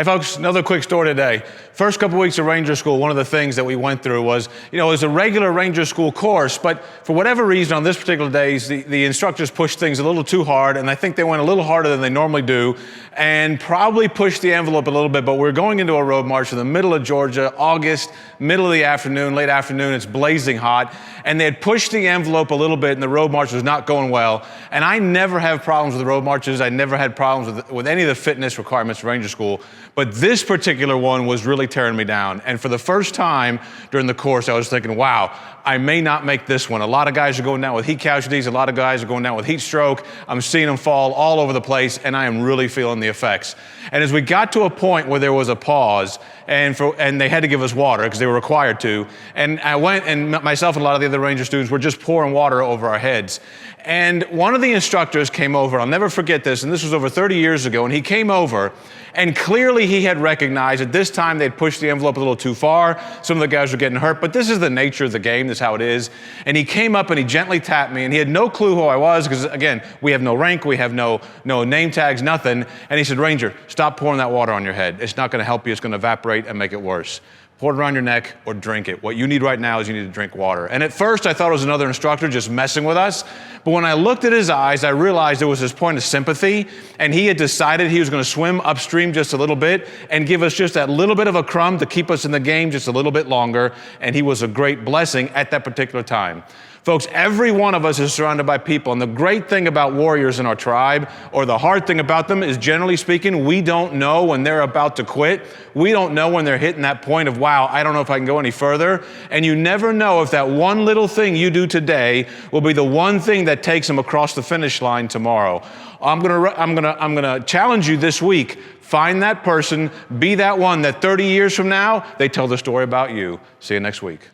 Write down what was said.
Hey folks, another quick story today. First couple weeks of Ranger School, one of the things that we went through was, it was a regular Ranger School course, but for whatever reason on this particular days, the instructors pushed things a little too hard, and I think they went a little harder than they normally do, and probably pushed the envelope a little bit, but we're going into a road march in the middle of Georgia, August, middle of the afternoon, late afternoon, it's blazing hot, and they had pushed the envelope a little bit, and the road march was not going well, and I never have problems with the road marches, I never had problems with any of the fitness requirements for Ranger School, but this particular one was really tearing me down. And for the first time during the course, I was thinking, wow, I may not make this one. A lot of guys are going down with heat casualties. A lot of guys are going down with heat stroke. I'm seeing them fall all over the place, and I am really feeling the effects. And as we got to a point where there was a pause, and they had to give us water because they were required to, and I went, and myself and a lot of the other Ranger students were just pouring water over our heads. And one of the instructors came over, I'll never forget this, and this was over 30 years ago, and he came over, and clearly he had recognized at this time they'd pushed the envelope a little too far. Some of the guys were getting hurt, but this is the nature of the game, this is how it is. And he came up and he gently tapped me, and he had no clue who I was, because again, we have no rank, we have no name tags, nothing. And he said, Ranger, stop pouring that water on your head. It's not gonna help you, it's gonna evaporate and make it worse. Pour it around your neck or drink it. What you need right now is you need to drink water. And at first I thought it was another instructor just messing with us. But when I looked at his eyes, I realized there was this point of sympathy, and he had decided he was going to swim upstream just a little bit and give us just that little bit of a crumb to keep us in the game just a little bit longer. And he was a great blessing at that particular time. Folks, every one of us is surrounded by people, and the great thing about warriors in our tribe, or the hard thing about them, is generally speaking, we don't know when they're about to quit. We don't know when they're hitting that point of, wow, I don't know if I can go any further. And you never know if that one little thing you do today will be the one thing that takes them across the finish line tomorrow. I'm gonna challenge you this week. Find that person, be that one that 30 years from now, they tell the story about you. See you next week.